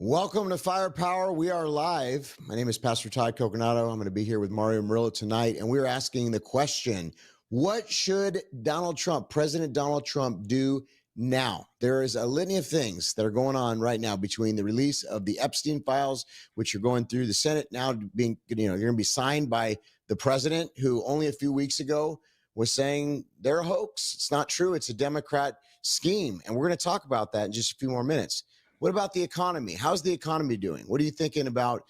Welcome to Firepower. We are live. My name is Pastor Todd Coconato. I'm going to be here with Mario Murillo tonight, and we're asking the question, what should President Donald Trump do now? There is a litany of things that are going on right now between the release of the Epstein Files, which are going through the Senate now being, you're going to be signed by the president, who only a few weeks ago was saying they're a hoax. It's not true. It's a Democrat scheme. And we're going to talk about that in just a few more minutes. What about the economy? How's the economy doing? What are you thinking about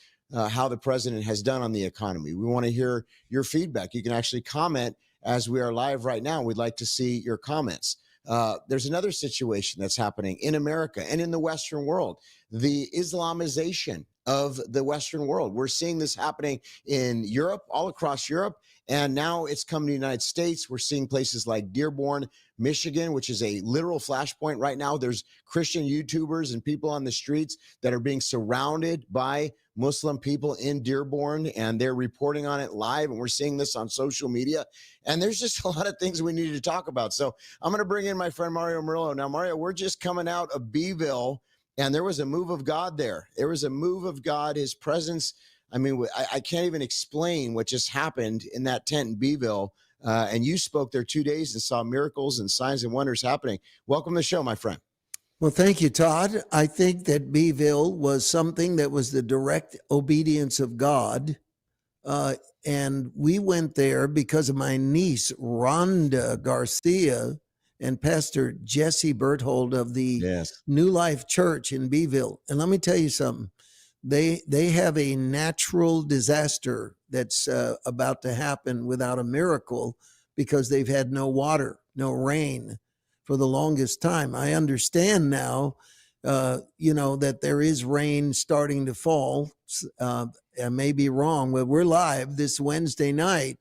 how the president has done on the economy? We want to hear your feedback. You can actually comment as we are live right now. We'd like to see your comments. There's another situation that's happening in America and in the Western world, the Islamization of the Western world. We're seeing this happening in Europe, all across Europe, and now it's come to the United States. We're seeing places like Dearborn, Michigan, which is a literal flashpoint right now. There's Christian YouTubers and people on the streets that are being surrounded by Muslim people in Dearborn, and they're reporting on it live, and we're seeing this on social media. And there's just a lot of things we need to talk about. So I'm going to bring in my friend Mario Murillo. Now, Mario, we're just coming out of Beeville, and there was a move of God there. There was a move of God, his presence. I mean, I can't even explain what just happened in that tent in Beeville. And you spoke there 2 days and saw miracles and signs and wonders happening. Welcome to the show, my friend. Well, thank you, Todd. I think that Beeville was something that was the direct obedience of God. And we went there because of my niece, Rhonda Garcia, and Pastor Jesse Berthold of the New Life Church in Beeville. And let me tell you something. They have a natural disaster that's about to happen without a miracle because they've had no water, no rain for the longest time. I understand now, that there is rain starting to fall. I may be wrong, but we're live this Wednesday night.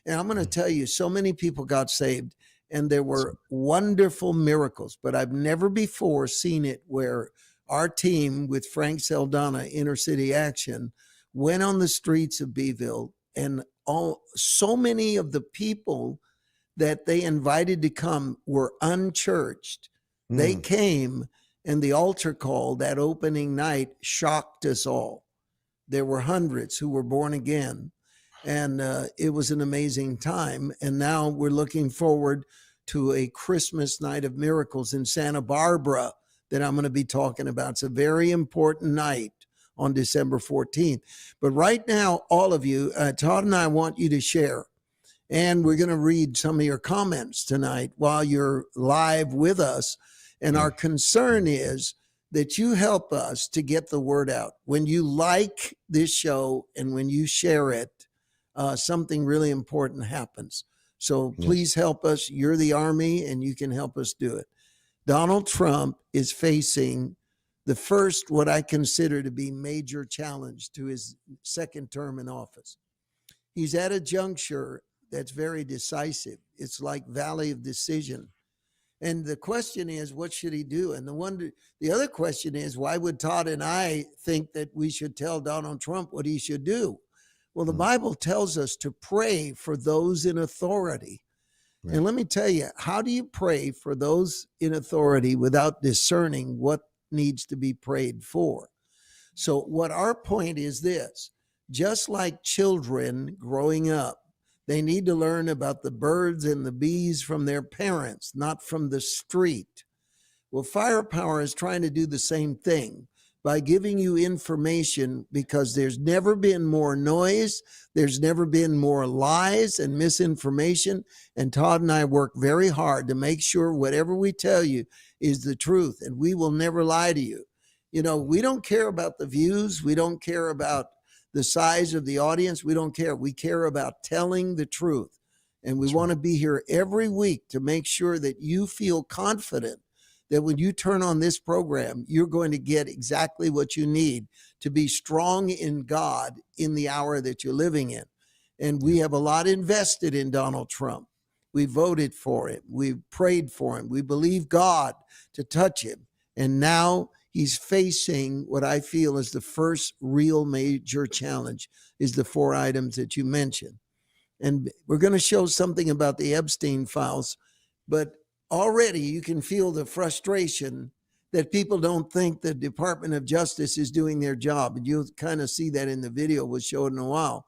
And I'm going to tell you, so many people got saved and there were wonderful miracles, but I've never before seen it where our team with Frank Saldana, Inner City Action, went on the streets of Beeville, and so many of the people that they invited to come were unchurched. They came, and the altar call that opening night shocked us all. There were hundreds who were born again, and it was an amazing time. And now we're looking forward to a Christmas night of miracles in Santa Barbara that I'm going to be talking about. It's a very important night on December 14th. But right now, all of you, Todd and I want you to share. And we're going to read some of your comments tonight while you're live with us. And our concern is that you help us to get the word out. When you like this show and when you share it, something really important happens. So please help us. You're the army and you can help us do it. Donald Trump is facing the first, what I consider to be major challenge to his second term in office. He's at a juncture that's very decisive. It's like valley of decision. And the question is, what should he do? And the other question is, why would Todd and I think that we should tell Donald Trump what he should do? Well, the Bible tells us to pray for those in authority. Right. And let me tell you, how do you pray for those in authority without discerning what needs to be prayed for? So what our point is this, just like children growing up, they need to learn about the birds and the bees from their parents, not from the street. Well, Firepower is trying to do the same thing by giving you information, because there's never been more noise. There's never been more lies and misinformation. And Todd and I work very hard to make sure whatever we tell you is the truth. And we will never lie to you. You know, we don't care about the views. We don't care about the size of the audience. We don't care. We care about telling the truth. And we want to be here every week to make sure that you feel confident that when you turn on this program, you're going to get exactly what you need to be strong in God in the hour that you're living in. And we have a lot invested in Donald Trump. We voted for him. We prayed for him. We believe God to touch him. And now he's facing what I feel is the first real major challenge, is the 4 items that you mentioned. And we're going to show something about the Epstein Files, but already you can feel the frustration that people don't think the Department of Justice is doing their job. And you'll kind of see that in the video we'll show in a while.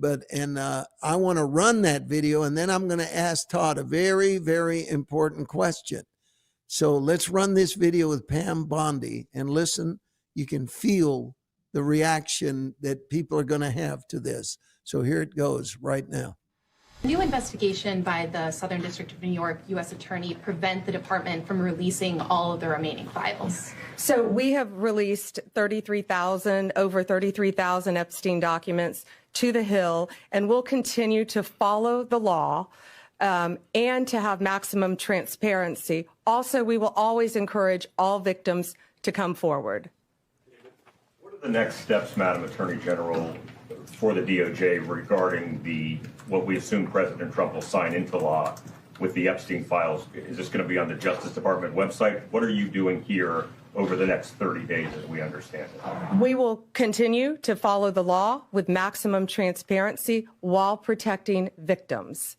I want to run that video, and then I'm going to ask Todd a very, very important question. So let's run this video with Pam Bondi and listen. You can feel the reaction that people are going to have to this. So here it goes right now. New investigation by the Southern District of New York U.S. Attorney prevent the department from releasing all of the remaining files? So we have released over 33,000 Epstein documents to the Hill, and we'll continue to follow the law and to have maximum transparency. Also, we will always encourage all victims to come forward. What are the next steps, Madam Attorney General, for the DOJ regarding what we assume President Trump will sign into law with the Epstein Files? Is this going to be on the Justice Department website? What are you doing here over the next 30 days, as we understand it? We will continue to follow the law with maximum transparency while protecting victims.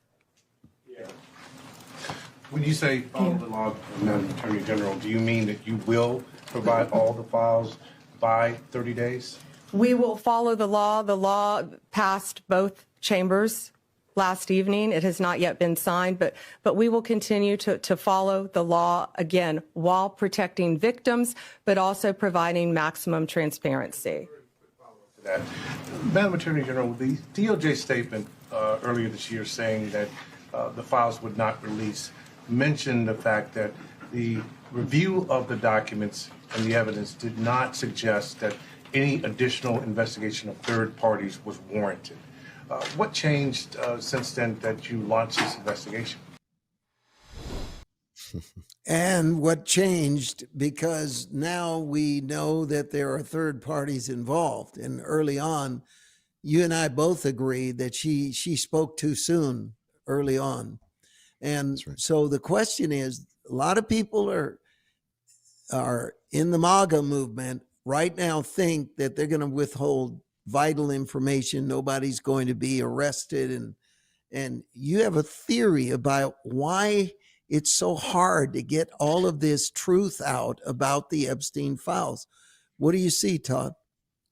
When you say follow the law, Madam Attorney General, do you mean that you will provide all the files by 30 days? We will follow the law. The law passed both chambers last evening. It has not yet been signed, but we will continue to follow the law, again, while protecting victims, but also providing maximum transparency. Madam Attorney General, the DOJ statement earlier this year saying that the files would not release mentioned the fact that the review of the documents and the evidence did not suggest that any additional investigation of third parties was warranted. What changed since then that you launched this investigation? And what changed, because now we know that there are third parties involved. And early on, you and I both agreed that she spoke too soon early on. And right. So the question is, a lot of people are in the MAGA movement right now think that they're going to withhold vital information. Nobody's going to be arrested. And you have a theory about why it's so hard to get all of this truth out about the Epstein files. What do you see, Todd?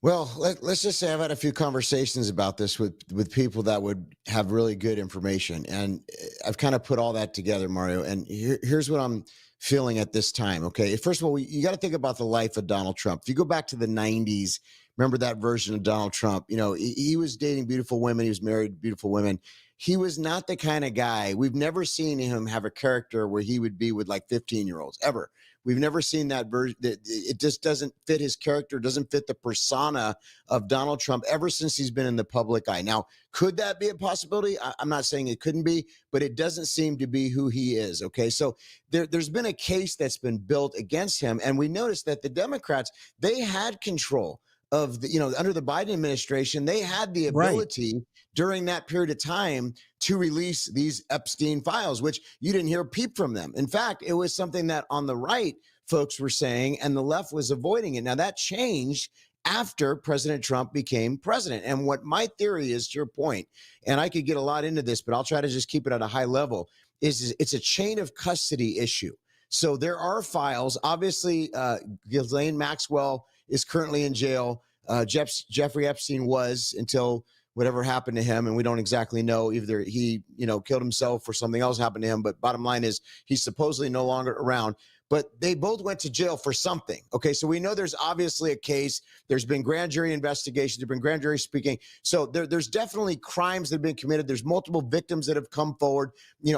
Well, let's just say I've had a few conversations about this with people that would have really good information. And I've kind of put all that together, Mario. And here's what I'm feeling at this time. Okay. First of all, you got to think about the life of Donald Trump. If you go back to the 90s, remember that version of Donald Trump, he was dating beautiful women. He was married to beautiful women. He was not the kind of guy. We've never seen him have a character where he would be with like 15-year-olds ever. We've never seen that version. It just doesn't fit his character, doesn't fit the persona of Donald Trump ever since he's been in the public eye. Now, could that be a possibility? I'm not saying it couldn't be, but it doesn't seem to be who he is. Okay, so there's been a case that's been built against him, and we noticed that the Democrats, they had control of under the Biden administration, they had the ability during that period of time to release these Epstein files, which you didn't hear a peep from them. In fact, it was something that on the right folks were saying, and the left was avoiding it. Now that changed after President Trump became president. And what my theory is, to your point, and I could get a lot into this, but I'll try to just keep it at a high level, is it's a chain of custody issue. So there are files. Obviously, Ghislaine Maxwell is currently in jail. Jeffrey Epstein was until whatever happened to him, and we don't exactly know. Either he, killed himself or something else happened to him. But bottom line is he's supposedly no longer around. But they both went to jail for something. Okay, so we know there's obviously a case. There's been grand jury investigations. There's been grand jury speaking. So there's definitely crimes that have been committed. There's multiple victims that have come forward.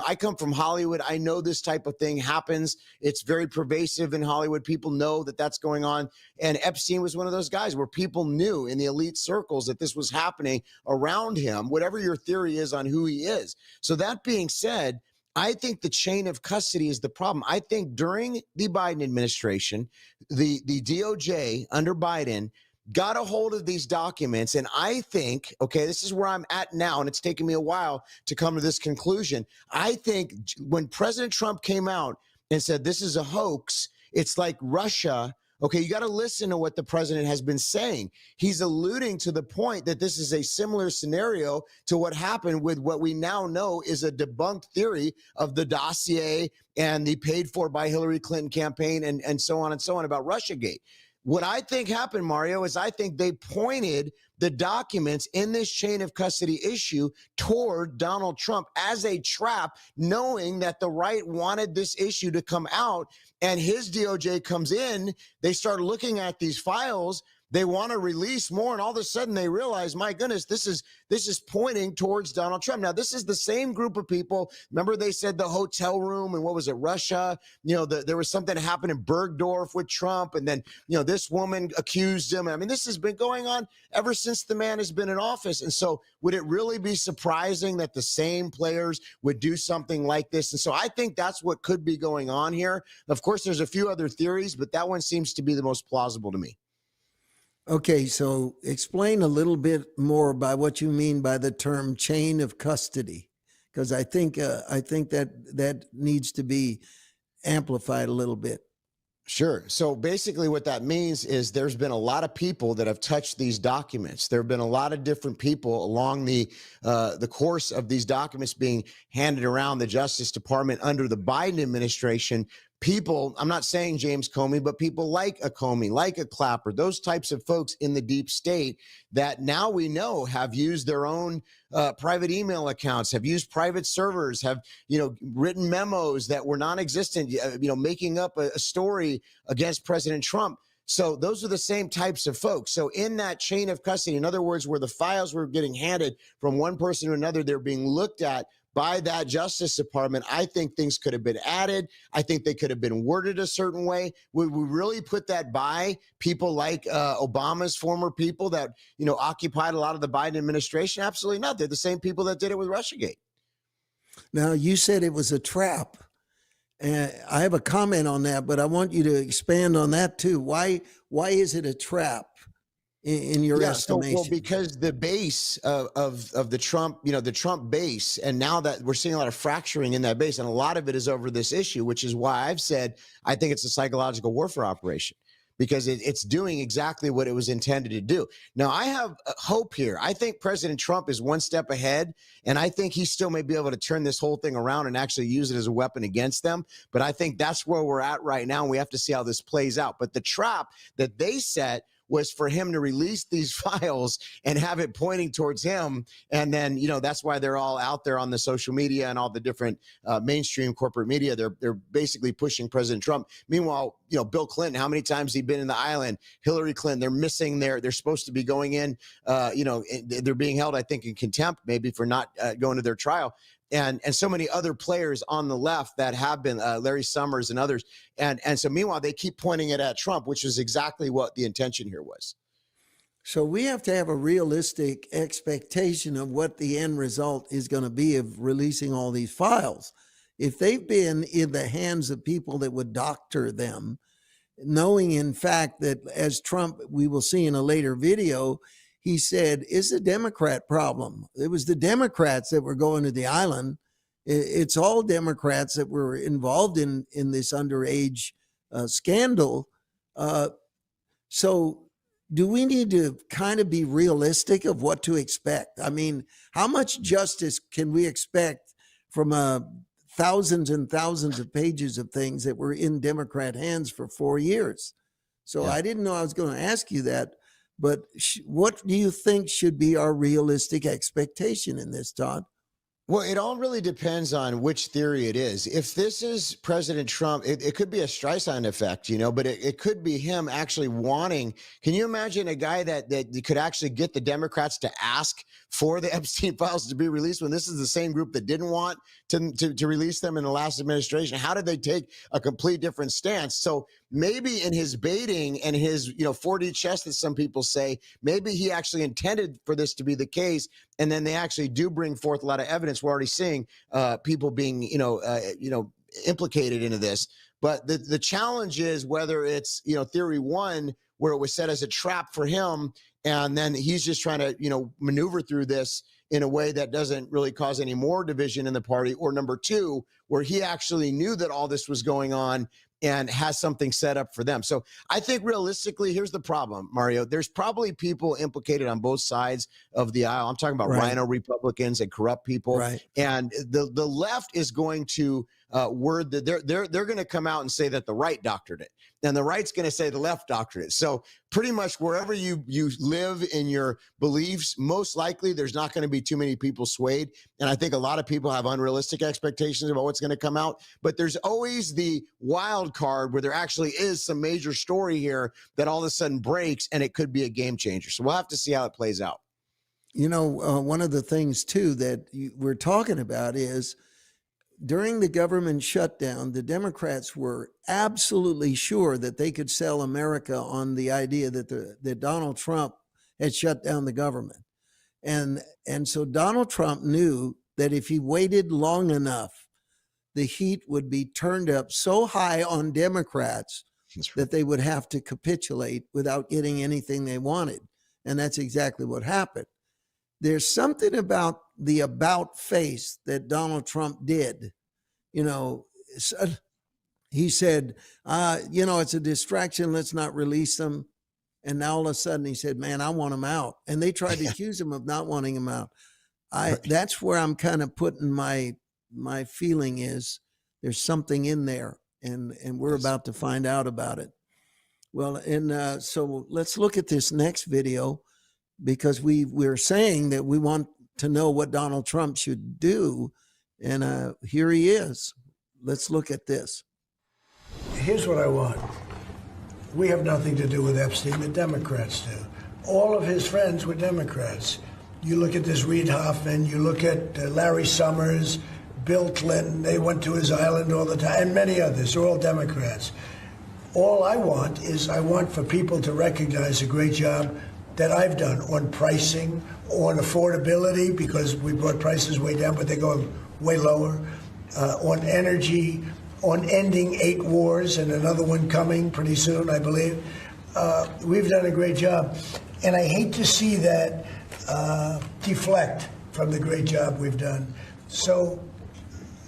I come from Hollywood. I know this type of thing happens. It's very pervasive in Hollywood. People know that that's going on. And Epstein was one of those guys where people knew in the elite circles that this was happening around him, whatever your theory is on who he is. So that being said, I think the chain of custody is the problem. I think during the Biden administration, the DOJ under Biden got a hold of these documents. And I think, okay, this is where I'm at now, and it's taken me a while to come to this conclusion. I think when President Trump came out and said this is a hoax, it's like Russia Okay, you got to listen to what the president has been saying. He's alluding to the point that this is a similar scenario to what happened with what we now know is a debunked theory of the dossier and the paid for by Hillary Clinton campaign and so on about Russiagate. What I think happened, Mario, is I think they pointed the documents in this chain of custody issue toward Donald Trump as a trap, knowing that the right wanted this issue to come out, and his DOJ comes in. They start looking at these files. They want to release more, and all of a sudden they realize, my goodness, this is pointing towards Donald Trump. Now, this is the same group of people. Remember, they said the hotel room and what was it, Russia? There was something that happened in Bergdorf with Trump, and then this woman accused him. I mean, this has been going on ever since the man has been in office. And so, would it really be surprising that the same players would do something like this? And so, I think that's what could be going on here. Of course, there's a few other theories, but that one seems to be the most plausible to me. Okay, so explain a little bit more by what you mean by the term chain of custody, because I think that needs to be amplified a little bit. Sure. So basically what that means is there's been a lot of people that have touched these documents. There have been a lot of different people along the course of these documents being handed around the Justice Department under the Biden administration. People, I'm not saying James Comey, but people like a Comey, like a Clapper, those types of folks in the deep state that now we know have used their own private email accounts, have used private servers, have, written memos that were non-existent, making up a story against President Trump. So those are the same types of folks. So in that chain of custody, in other words, where the files were getting handed from one person to another, they're being looked at by that Justice Department. I think things could have been added. I think they could have been worded a certain way. Would we really put that by people like Obama's former people that, occupied a lot of the Biden administration? Absolutely not. They're the same people that did it with Russiagate. Now, you said it was a trap. I have a comment on that, but I want you to expand on that too. Why is it a trap? In your estimation? Well, because the base of the Trump, the Trump base, and now that we're seeing a lot of fracturing in that base, and a lot of it is over this issue, which is why I've said I think it's a psychological warfare operation, because it's doing exactly what it was intended to do. Now, I have hope here. I think President Trump is one step ahead, and I think he still may be able to turn this whole thing around and actually use it as a weapon against them. But I think that's where we're at right now, and we have to see how this plays out. But the trap that they set was for him to release these files and have it pointing towards him. And then, that's why they're all out there on the social media and all the different mainstream corporate media. They're basically pushing President Trump. Meanwhile, Bill Clinton, how many times he been in the island? Hillary Clinton, they're missing they're supposed to be going in, they're being held, I think, in contempt, maybe for not going to their trial. And so many other players on the left that have been Larry Summers and others. And so meanwhile, they keep pointing it at Trump, which is exactly what the intention here was. So we have to have a realistic expectation of what the end result is going to be of releasing all these files. If they've been in the hands of people that would doctor them, knowing in fact that, as Trump, we will see in a later video, he said, it's a Democrat problem. It was the Democrats that were going to the island. It's all Democrats that were involved in this underage scandal. So do we need to kind of be realistic of what to expect? I mean, how much justice can we expect from thousands and thousands of pages of things that were in Democrat hands for 4 years? So yeah. I didn't know I was going to ask you that. But what do you think should be our realistic expectation in this, Todd? Well, it all really depends on which theory it is. If this is President Trump, it could be a Streisand effect, but it could be him actually wanting. Can you imagine a guy that could actually get the Democrats to ask for the Epstein Files to be released when this is the same group that didn't want to release them in the last administration? How did they take a complete different stance? So maybe in his baiting and his 4D chess that some people say, maybe he actually intended for this to be the case, and then they actually do bring forth a lot of evidence. We're already seeing people being implicated into this. But the challenge is whether it's theory one, where it was set as a trap for him, and then he's just trying to maneuver through this in a way that doesn't really cause any more division in the party, or number two, where he actually knew that all this was going on and has something set up for them. So I think realistically, here's the problem, Mario. There's probably people implicated on both sides of the aisle. I'm talking about rhino Republicans and corrupt people. Right. And the left is going to word that they're going to come out and say that the right doctored it. And the right's going to say the left doctored it. So pretty much wherever you live in your beliefs, most likely there's not going to be too many people swayed. And I think a lot of people have unrealistic expectations about what's going to come out. But there's always the wild card where there actually is some major story here that all of a sudden breaks and it could be a game changer. So we'll have to see how it plays out. You know, one of the things too that we're talking about is during the government shutdown, the Democrats were absolutely sure that they could sell America on the idea that Donald Trump had shut down the government. And so Donald Trump knew that if he waited long enough, the heat would be turned up so high on Democrats that they would have to capitulate without getting anything they wanted. And that's exactly what happened. There's something about the about face that Donald Trump did. You know, he said, you know, it's a distraction. Let's not release them. And now all of a sudden he said, man, I want him out. And they tried to accuse him of not wanting him out. That's where I'm kind of putting my feeling is there's something in there, and we're about to find out about it. Well, and so let's look at this next video, because we're saying that we want to know what Donald Trump should do. And here he is. Let's look at this. Here's what I want. We have nothing to do with Epstein. The Democrats do. All of his friends were Democrats. You look at this Reid Hoffman, you look at Larry Summers, Bill Clinton, they went to his island all the time, and many others. They're all Democrats. All I want is I want for people to recognize a great job that I've done on pricing, on affordability, because we brought prices way down, but they're going way lower, on energy, on ending 8 wars, and another one coming pretty soon, I believe. We've done a great job. And I hate to see that deflect from the great job we've done. So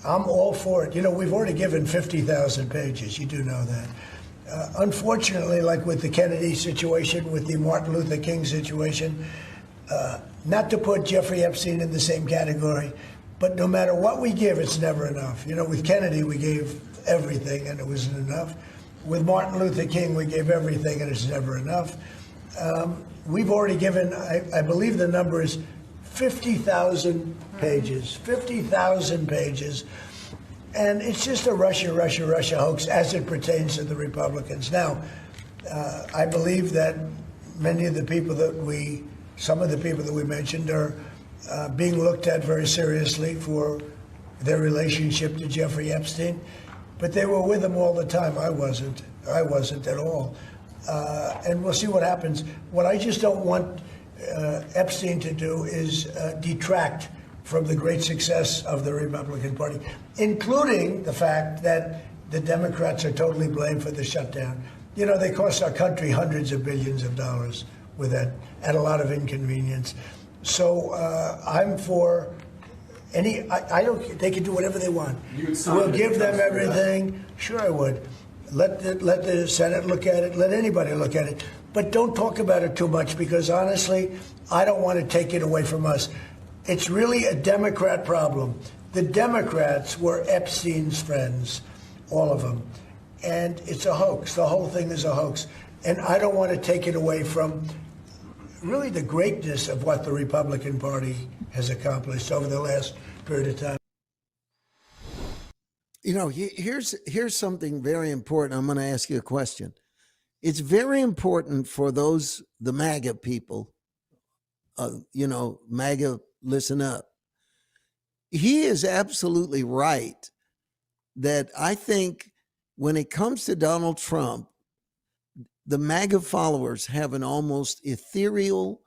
I'm all for it. You know, we've already given 50,000 pages. You do know that. Unfortunately, like with the Kennedy situation, with the Martin Luther King situation, not to put Jeffrey Epstein in the same category, but no matter what we give, it's never enough. You know, with Kennedy, we gave everything and it wasn't enough. With Martin Luther King, we gave everything and it's never enough. We've already given, I believe the number is 50,000 pages, 50,000 pages. And it's just a Russia hoax as it pertains to the Republicans. Now, I believe that many of the people that some of the people that we mentioned are being looked at very seriously for their relationship to Jeffrey Epstein. But they were with him all the time. I wasn't at all. And we'll see what happens. What I just don't want Epstein to do is detract from the great success of the Republican Party, including the fact that the Democrats are totally blamed for the shutdown. You know, they cost our country hundreds of billions of dollars with that, at a lot of inconvenience. So I'm for any, I don't, they can do whatever they want. We'll give them everything. Sure, I would. Let the Senate look at it. Let anybody look at it. But don't talk about it too much, because honestly, I don't want to take it away from us. It's really a Democrat problem. The Democrats were Epstein's friends, all of them. And it's a hoax. The whole thing is a hoax. And I don't want to take it away from really the greatness of what the Republican Party has accomplished over the last period of time. You know, here's something very important. I'm going to ask you a question. It's very important for the MAGA people, you know, MAGA, listen up. He is absolutely right that I think when it comes to Donald Trump, the MAGA followers have an almost ethereal,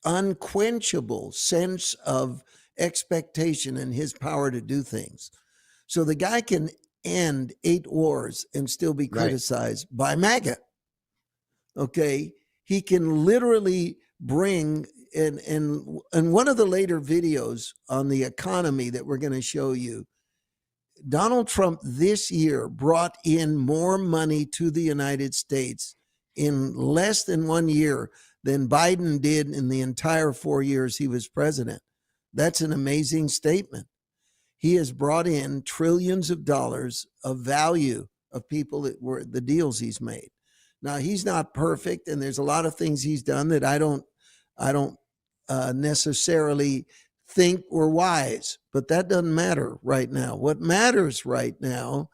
unquenchable sense of expectation in his power to do things. So the guy can end 8 wars and still be criticized by MAGA. Okay. He can literally bring and one of the later videos on the economy that we're going to show you, Donald Trump this year brought in more money to the United States in less than 1 year than Biden did in the entire 4 years he was president. That's an amazing statement. He has brought in trillions of dollars of value of people that were the deals he's made. Now, he's not perfect, and there's a lot of things he's done that I don't necessarily think were wise, but that doesn't matter right now. What matters right now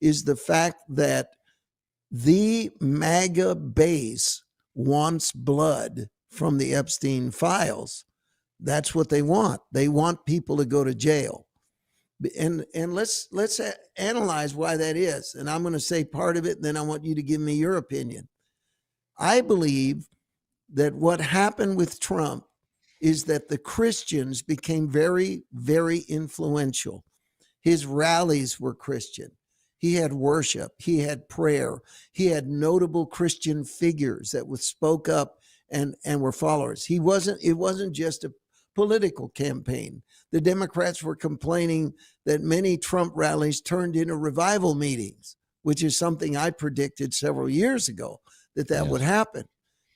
is the fact that the MAGA base wants blood from the Epstein files. That's what they want. They want people to go to jail. And let's analyze why that is. And I'm going to say part of it, and then I want you to give me your opinion. I believe that what happened with Trump is that the Christians became very, very influential. His rallies were Christian. He had worship. He had prayer. He had notable Christian figures that spoke up and were followers. It wasn't just a political campaign. The Democrats were complaining that many Trump rallies turned into revival meetings, which is something I predicted several years ago that would happen,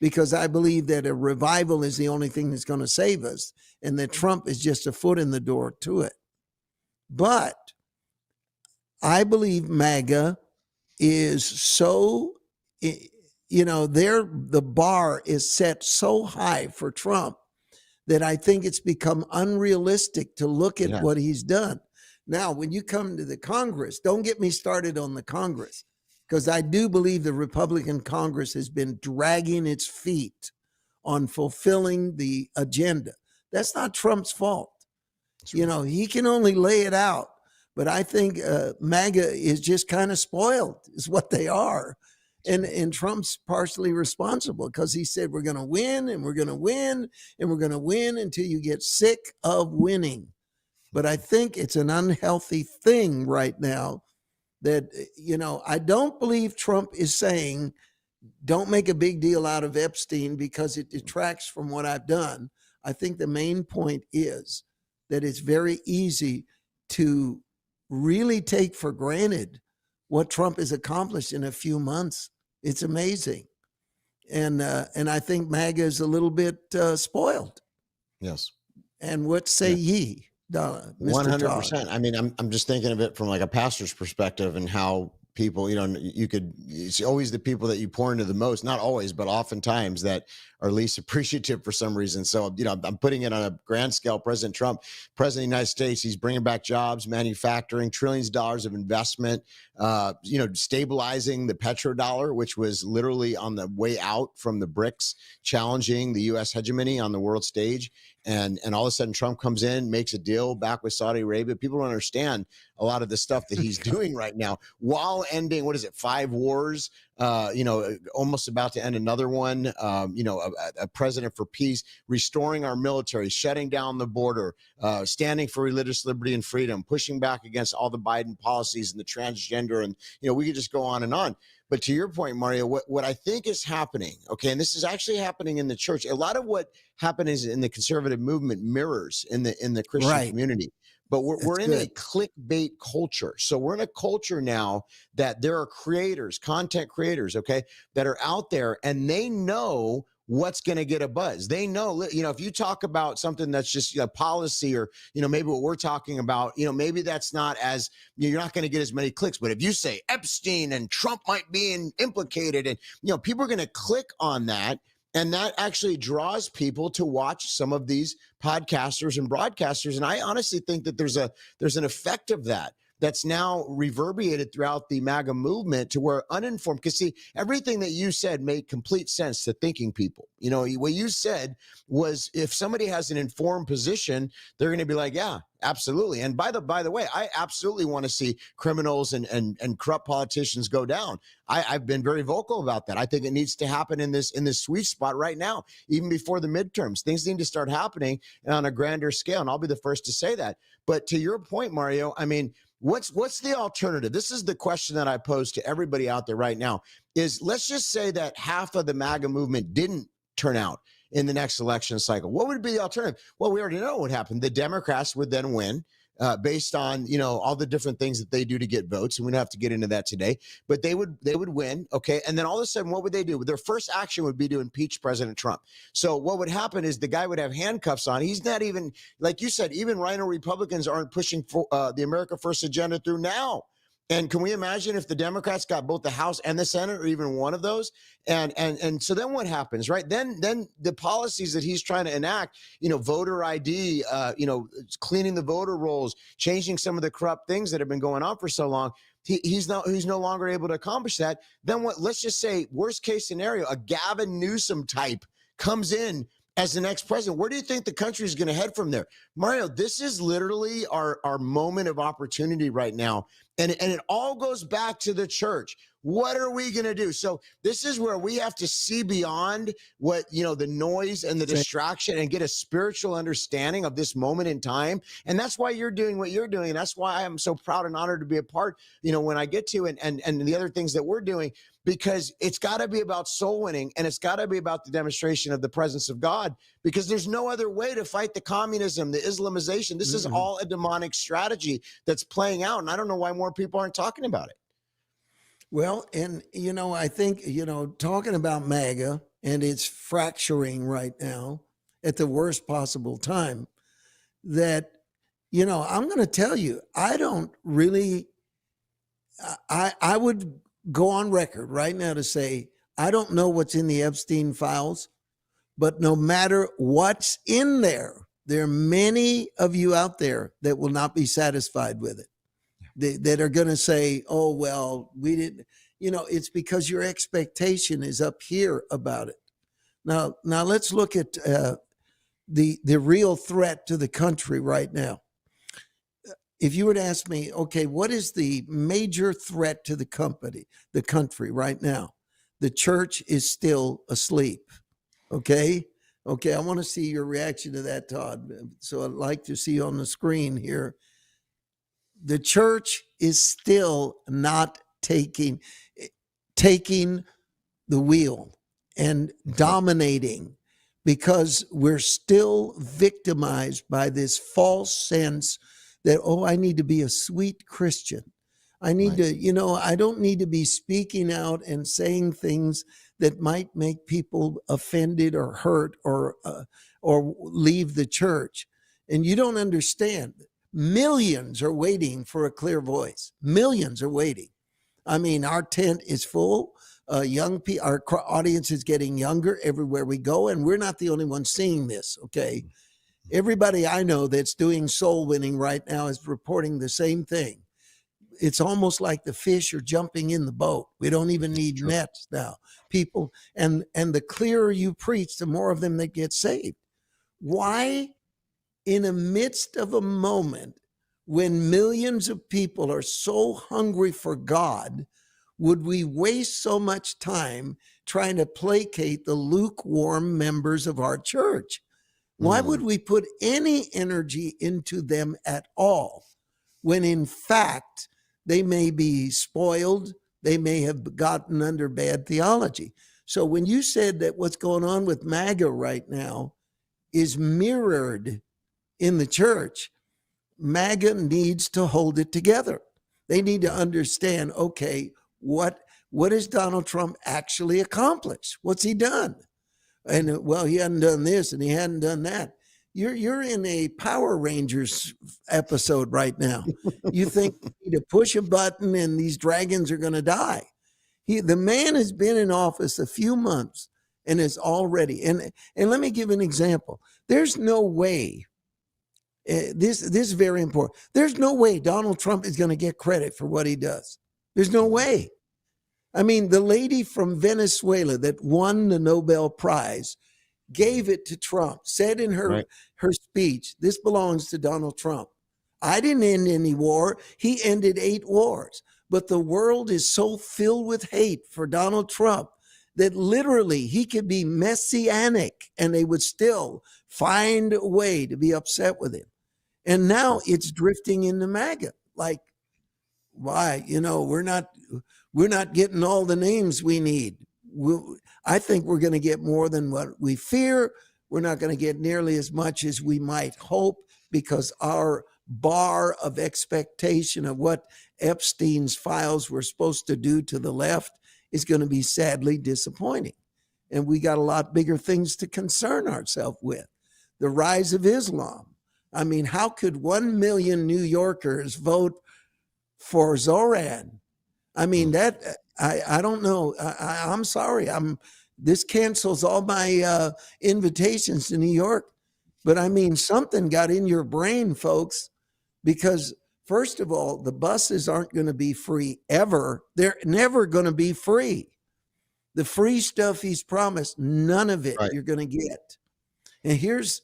because I believe that a revival is the only thing that's going to save us, and that Trump is just a foot in the door to it. But I believe MAGA is so, the bar is set so high for Trump that I think it's become unrealistic to look at what he's done. Now, when you come to the Congress, don't get me started on the Congress, because I do believe the Republican Congress has been dragging its feet on fulfilling the agenda. That's not Trump's fault. He can only lay it out. But I think MAGA is just kind of spoiled, is what they are. And Trump's partially responsible, because he said, we're going to win, and we're going to win, and we're going to win until you get sick of winning. But I think it's an unhealthy thing right now that, I don't believe Trump is saying, don't make a big deal out of Epstein because it detracts from what I've done. I think the main point is that it's very easy to really take for granted what Trump has accomplished in a few months. It's amazing. And I think MAGA is a little bit spoiled. Yes. And what say ye, Mr. 100%. Todd? I mean, I'm just thinking of it from like a pastor's perspective, and how people, it's always the people that you pour into the most, not always, but oftentimes, that are least appreciative for some reason. So, I'm putting it on a grand scale. President Trump, president of the United States, he's bringing back jobs, manufacturing, trillions of dollars of investment, stabilizing the petrodollar, which was literally on the way out from the BRICS, challenging the U.S. hegemony on the world stage. And all of a sudden Trump comes in, makes a deal back with Saudi Arabia. People don't understand a lot of the stuff that he's doing right now, while ending, 5 wars, almost about to end another one, a president for peace, restoring our military, shutting down the border, standing for religious liberty and freedom, pushing back against all the Biden policies and the transgender. And, we could just go on and on. But to your point, Mario, what I think is happening, okay, and this is actually happening in the church. A lot of what happened is in the conservative movement mirrors in the Christian community. But we're in a clickbait culture. So we're in a culture now that there are creators, content creators, okay, that are out there, and they know what's going to get a buzz. They know, if you talk about something that's just a policy, or, maybe what we're talking about, maybe that's not as, you're not going to get as many clicks. But if you say Epstein and Trump might be implicated, and, people are going to click on that. And that actually draws people to watch some of these podcasters and broadcasters. And I honestly think that there's an effect of that that's now reverberated throughout the MAGA movement, to where uninformed, because see, everything that you said made complete sense to thinking people. What you said was, if somebody has an informed position, they're going to be like, yeah, absolutely. And by the way, I absolutely want to see criminals and corrupt politicians go down. I've been very vocal about that. I think it needs to happen in this sweet spot right now, even before the midterms. Things need to start happening on a grander scale, and I'll be the first to say that. But to your point, Mario, I mean, what's the alternative? This is the question that I pose to everybody out there right now. Is, let's just say that half of the MAGA movement didn't turn out in the next election cycle? What would be the alternative? Well, we already know what would happen. The Democrats would then win. Based on all the different things that they do to get votes, and we don't have to get into that today. But they would win, okay. And then all of a sudden, what would they do? Their first action would be to impeach President Trump. So what would happen is the guy would have handcuffs on. He's not even, like you said, even Rhino Republicans aren't pushing for the America First agenda through now. And can we imagine if the Democrats got both the House and the Senate, or even one of those? And so then what happens, right? Then the policies that he's trying to enact, voter ID, cleaning the voter rolls, changing some of the corrupt things that have been going on for so long. He's no longer able to accomplish that. Then what? Let's just say worst case scenario, a Gavin Newsom type comes in as the next president. Where do you think the country is going to head from there? Mario, this is literally our moment of opportunity right now. And it all goes back to the church. What are we going to do? So this is where we have to see beyond what, the noise and the distraction, and get a spiritual understanding of this moment in time. And that's why you're doing what you're doing. And that's why I'm so proud and honored to be a part, when I get to, and the other things that we're doing, because it's got to be about soul winning, and it's got to be about the demonstration of the presence of God, because there's no other way to fight the communism, the Islamization. This is all a demonic strategy that's playing out. And I don't know why more people aren't talking about it. Well, and, I think, talking about MAGA, and it's fracturing right now at the worst possible time, that, I'm going to tell you, I don't really, I would go on record right now to say, I don't know what's in the Epstein files, but no matter what's in there, there are many of you out there that will not be satisfied with it. That are going to say, oh, well, we didn't, it's because your expectation is up here about it. Now let's look at the real threat to the country right now. If you were to ask me, okay, what is the major threat to the country right now? The church is still asleep. Okay. I want to see your reaction to that, Todd. So I'd like to see on the screen here. The church is still not taking the wheel and dominating, because we're still victimized by this false sense that, I need to be a sweet Christian. I need to, I don't need to be speaking out and saying things that might make people offended or hurt or leave the church. And you don't understand. Millions are waiting for a clear voice. Millions are waiting. I mean, our tent is full. Young people, our audience is getting younger everywhere we go, and we're not the only ones seeing this. Okay, everybody I know that's doing soul winning right now is reporting the same thing. It's almost like the fish are jumping in the boat. We don't even need nets now. People, and the clearer you preach, the more of them that get saved. Why? In the midst of a moment when millions of people are so hungry for God, would we waste so much time trying to placate the lukewarm members of our church? Why would we put any energy into them at all, when in fact they may be spoiled, they may have gotten under bad theology? So when you said that what's going on with MAGA right now is mirrored in the church, MAGA needs to hold it together. They need to understand, okay, what has Donald Trump actually accomplished? What's he done? And well, he hadn't done this and he hadn't done that. You're in a Power Rangers episode right now. You think you need to push a button and these dragons are going to die. The man has been in office a few months and is already, and let me give an example. There's no way, this is very important. There's no way Donald Trump is going to get credit for what he does. There's no way. I mean, the lady from Venezuela that won the Nobel Prize gave it to Trump, said in her speech, this belongs to Donald Trump. I didn't end any war. He ended 8 wars. But the world is so filled with hate for Donald Trump that literally he could be messianic and they would still find a way to be upset with him. And now it's drifting into MAGA. Like, why? We're not getting all the names we need. I think we're going to get more than what we fear. We're not going to get nearly as much as we might hope, because our bar of expectation of what Epstein's files were supposed to do to the left is going to be sadly disappointing. And we got a lot bigger things to concern ourselves with. The rise of Islam. I mean, how could 1 million New Yorkers vote for Zoran? I mean, that I don't know. I'm sorry. This cancels all my invitations to New York. But I mean, something got in your brain, folks, because first of all, the buses aren't going to be free ever. They're never going to be free. The free stuff he's promised, none of it you're going to get. And here's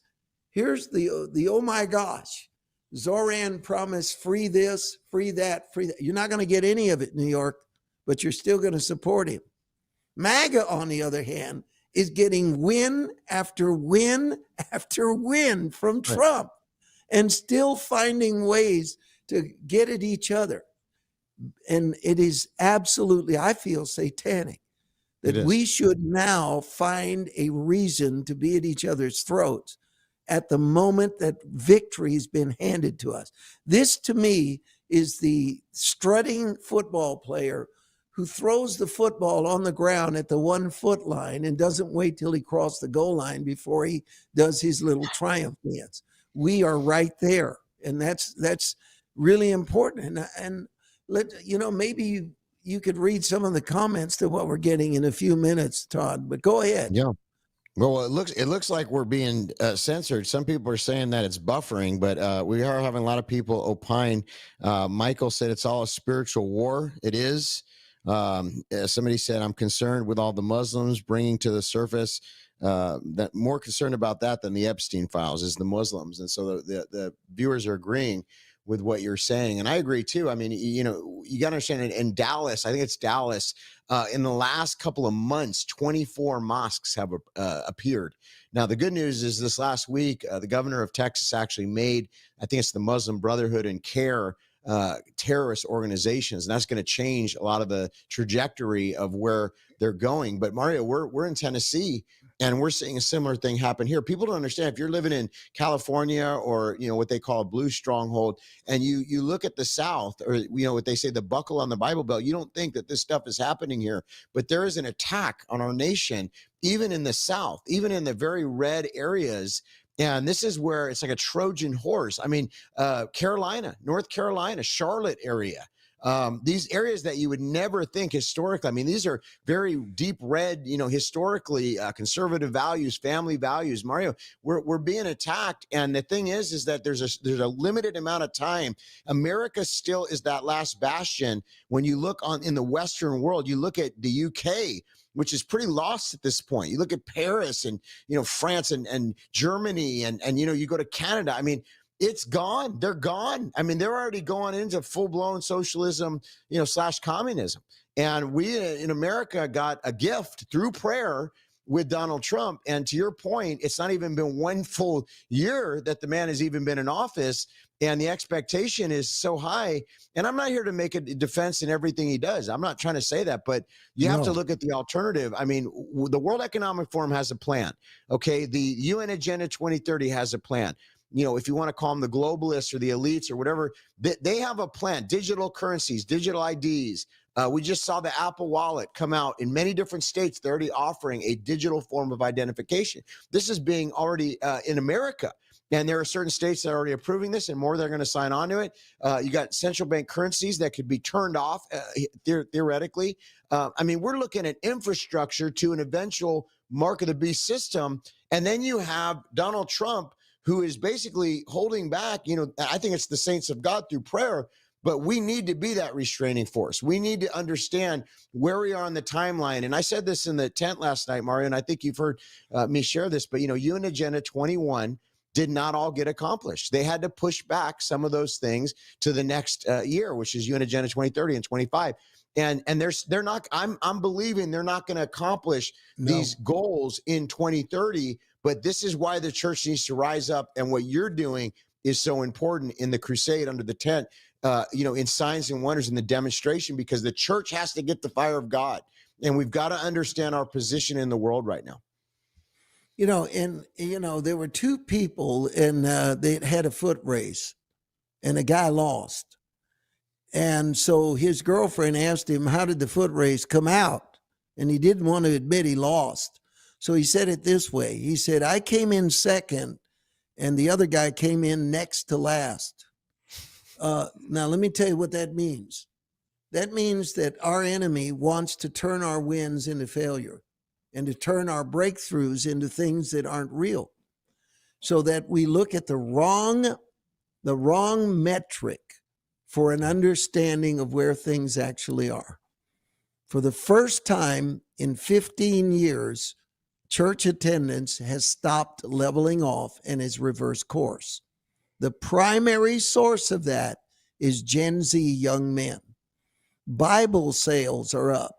the oh my gosh, Zoran promised free this, free that, free that. You're not going to get any of it, New York, but you're still going to support him. MAGA, on the other hand, is getting win after win after win from Trump and still finding ways to get at each other. And it is absolutely, I feel, satanic that we should now find a reason to be at each other's throats at the moment that victory has been handed to us. This, to me, is the strutting football player who throws the football on the ground at the 1 foot line and doesn't wait till he crosses the goal line before he does his little triumph dance. We are right there, and that's really important. And maybe you could read some of the comments to what we're getting in a few minutes, Todd, but go ahead. Yeah. Well, it looks like we're being censored. Some people are saying that it's buffering, but we are having a lot of people opine. Michael said it's all a spiritual war. It is. Somebody said, I'm concerned with all the Muslims bringing to the surface, that more concerned about that than the Epstein files is the Muslims. And so the viewers are agreeing with what you're saying. And I agree too. I mean, you got to understand in Dallas, I think it's Dallas, in the last couple of months, 24 mosques have appeared. Now, the good news is this last week, the governor of Texas actually made, I think it's the Muslim Brotherhood and CARE, terrorist organizations, and that's going to change a lot of the trajectory of where they're going. But Mario, we're in Tennessee, and we're seeing a similar thing happen here. People don't understand, if you're living in California or what they call a blue stronghold, and you look at the South, or what they say, the buckle on the Bible Belt, you don't think that this stuff is happening here, but there is an attack on our nation, even in the South, even in the very red areas. And this is where it's like a Trojan horse. I mean, Carolina, North Carolina, Charlotte area, these areas that you would never think historically. I mean, these are very deep red, historically conservative values, family values. Mario, we're being attacked. And the thing is that there's a limited amount of time. America still is that last bastion. When you look in the Western world, you look at the UK, which is pretty lost at this point. You look at Paris and, France and Germany and you go to Canada. I mean, it's gone. They're gone. I mean, they're already going into full-blown socialism, / communism. And we in America got a gift through prayer with Donald Trump. And to your point, it's not even been 1 full year that the man has even been in office. And the expectation is so high. And I'm not here to make a defense in everything he does. I'm not trying to say that, but you have to look at the alternative. I mean, the World Economic Forum has a plan. Okay. The UN Agenda 2030 has a plan. If you want to call them the globalists or the elites or whatever, they have a plan. Digital currencies, digital IDs. We just saw the Apple Wallet come out in many different states. They're already offering a digital form of identification. This is being already in America. And there are certain states that are already approving this, and more that are going to sign on to it. You got central bank currencies that could be turned off theoretically. I mean, we're looking at infrastructure to an eventual mark of the beast system. And then you have Donald Trump, who is basically holding back. I think it's the saints of God through prayer, but we need to be that restraining force. We need to understand where we are on the timeline. And I said this in the tent last night, Mario, and I think you've heard me share this, but UN Agenda 21 did not all get accomplished. They had to push back some of those things to the next year, which is UN Agenda 2030 and 25. And they're not, I'm believing they're not going to accomplish these goals in 2030, but this is why the church needs to rise up. And what you're doing is so important in the crusade under the tent, in signs and wonders in the demonstration, because the church has to get the fire of God. And we've got to understand our position in the world right now. There were two people and they had a foot race and a guy lost. And so his girlfriend asked him, how did the foot race come out? And he didn't want to admit he lost. So he said it this way. He said, I came in second and the other guy came in next to last. Now, let me tell you what that means. That means that our enemy wants to turn our wins into failure and to turn our breakthroughs into things that aren't real, so that we look at the wrong metric for an understanding of where things actually are. For the first time in 15 years, church attendance has stopped leveling off and has reversed course. The primary source of that is Gen Z young men. Bible sales are up.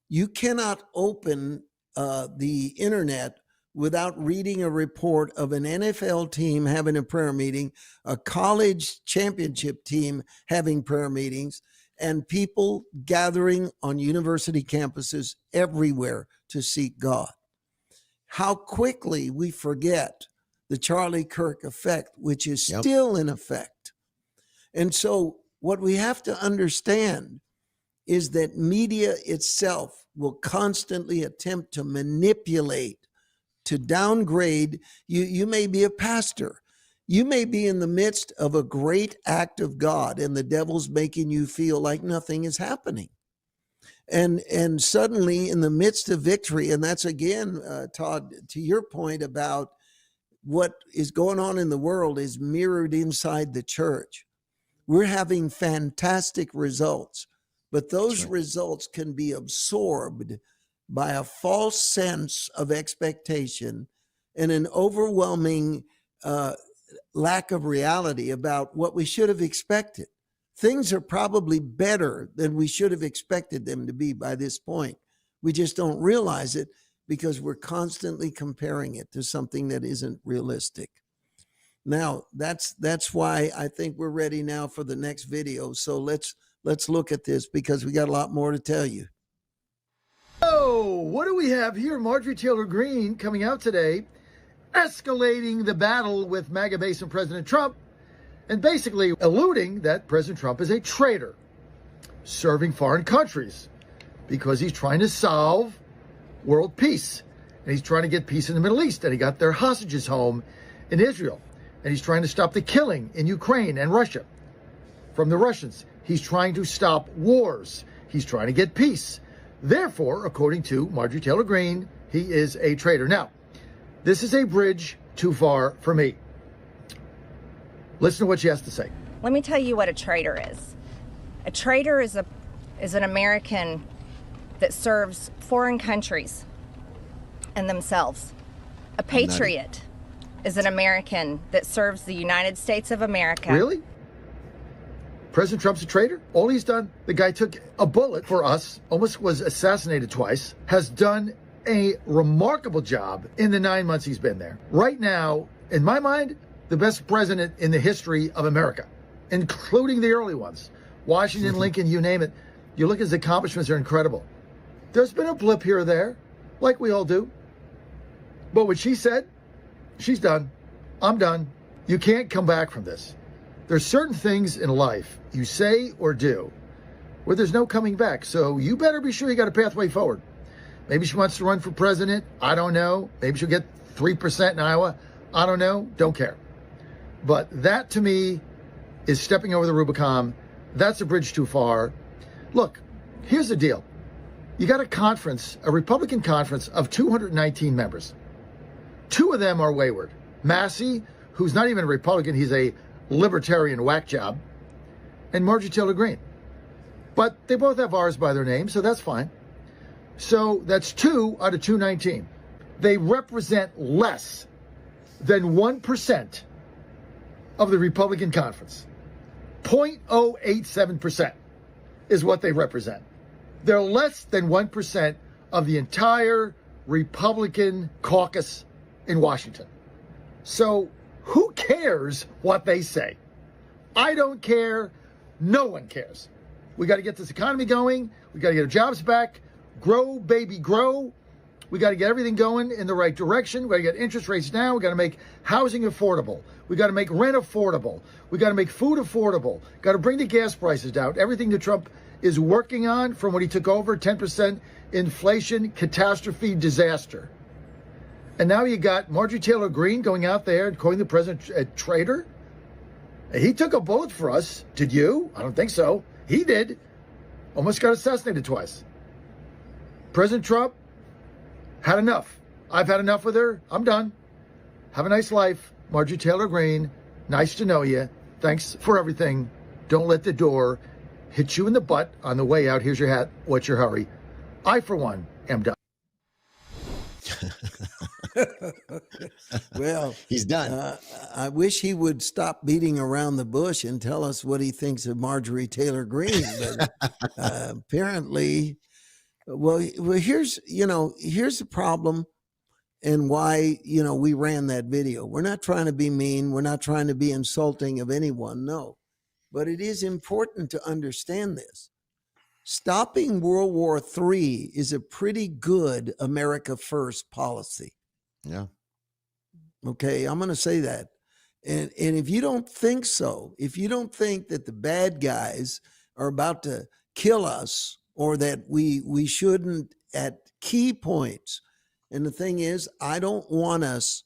You cannot open the internet without reading a report of an NFL team having a prayer meeting, a college championship team having prayer meetings, and people gathering on university campuses everywhere to seek God. How quickly we forget the Charlie Kirk effect, which is still in effect. And so what we have to understand is that media itself will constantly attempt to manipulate, to downgrade. You may be a pastor. You may be in the midst of a great act of God and the devil's making you feel like nothing is happening. And suddenly in the midst of victory, and that's again, Todd, to your point about what is going on in the world is mirrored inside the church. We're having fantastic results, but those results can be absorbed by a false sense of expectation and an overwhelming lack of reality about what we should have expected. Things are probably better than we should have expected them to be by this point. We just don't realize it because we're constantly comparing it to something that isn't realistic. Now, that's why I think we're ready now for the next video. So let's look at this because we got a lot more to tell you. Oh, what do we have here? Marjorie Taylor Greene coming out today, escalating the battle with MAGA base and President Trump, and basically alluding that President Trump is a traitor, serving foreign countries because he's trying to solve world peace. And he's trying to get peace in the Middle East. And he got their hostages home in Israel. And he's trying to stop the killing in Ukraine and Russia from the Russians. He's trying to stop wars. He's trying to get peace. Therefore, according to Marjorie Taylor Greene, he is a traitor. Now, this is a bridge too far for me. Listen to what she has to say. Let me tell you what a traitor is. A traitor is an American that serves foreign countries and themselves. A patriot is an American that serves the United States of America. Really? President Trump's a traitor? All he's done, the guy took a bullet for us, almost was assassinated twice, has done a remarkable job in the 9 months he's been there. Right now, in my mind, the best president in the history of America, including the early ones. Washington, Lincoln, you name it. You look at his accomplishments, are incredible. There's been a blip here or there, like we all do. But what she said, she's done. I'm done. You can't come back from this. There's certain things in life you say or do where there's no coming back. So you better be sure you got a pathway forward. Maybe she wants to run for president. I don't know. Maybe she'll get 3% in Iowa. I don't know. Don't care. But that, to me, is stepping over the Rubicon. That's a bridge too far. Look, here's the deal. You got a conference, a Republican conference of 219 members. 2 of them are wayward. Massey, who's not even a Republican, he's a libertarian whack job, and Marjorie Taylor Greene. But they both have R's by their name, so that's fine. So that's 2 out of 219. They represent less than 1% of the Republican conference. 0.087% is what they represent. They're less than 1% of the entire Republican caucus in Washington. So who cares what they say? I don't care. No one cares. We got to get this economy going. We got to get our jobs back. Grow, baby, grow. We got to get everything going in the right direction. We got to get interest rates down. We got to make housing affordable. We got to make rent affordable. We got to make food affordable. Got to bring the gas prices down. Everything that Trump is working on from when he took over, 10% inflation, catastrophe, disaster. And now you got Marjorie Taylor Greene going out there and calling the president a traitor. He took a bullet for us. Did you? I don't think so. He did. Almost got assassinated twice. President Trump had enough. I've had enough with her. I'm done. Have a nice life. Marjorie Taylor Greene, nice to know you. Thanks for everything. Don't let the door hit you in the butt on the way out. Here's your hat. What's your hurry? I, for one, am done. Well, He's done. I wish he would stop beating around the bush and tell us what he thinks of Marjorie Taylor Greene. But apparently, well, here's the problem and why, we ran that video. We're not trying to be mean. We're not trying to be insulting of anyone. No, but it is important to understand this. Stopping World War III is a pretty good America First policy. Yeah. Okay, I'm going to say that. And if you don't think so, if you don't think that the bad guys are about to kill us or that we shouldn't at key points, and the thing is, I don't want us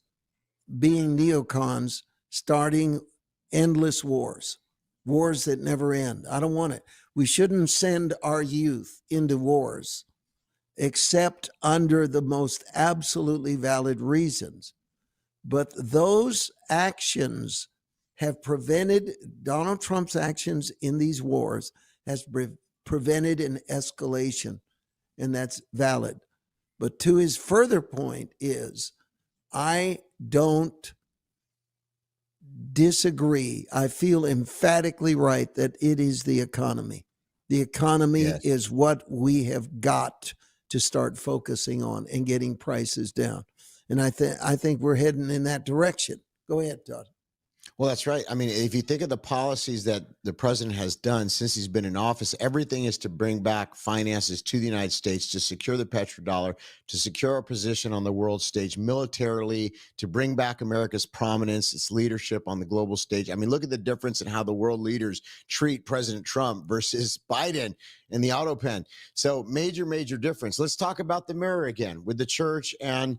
being neocons starting endless wars that never end. I don't want it. We shouldn't send our youth into wars except under the most absolutely valid reasons. But those actions have prevented, Donald Trump's actions in these wars has prevented an escalation, and that's valid. But to his further point is, I don't disagree. I feel emphatically right that it is the economy. The economy Yes. is what we have got to start focusing on and getting prices down. And I think we're heading in that direction. Go ahead, Todd. Well, that's right. I mean, if you think of the policies that the president has done since he's been in office, everything is to bring back finances to the United States, to secure the petrodollar, to secure our position on the world stage militarily, to bring back America's prominence, its leadership on the global stage. I mean, look at the difference in how the world leaders treat President Trump versus Biden in the auto pen. So major, major difference. Let's talk about the mirror again with the church and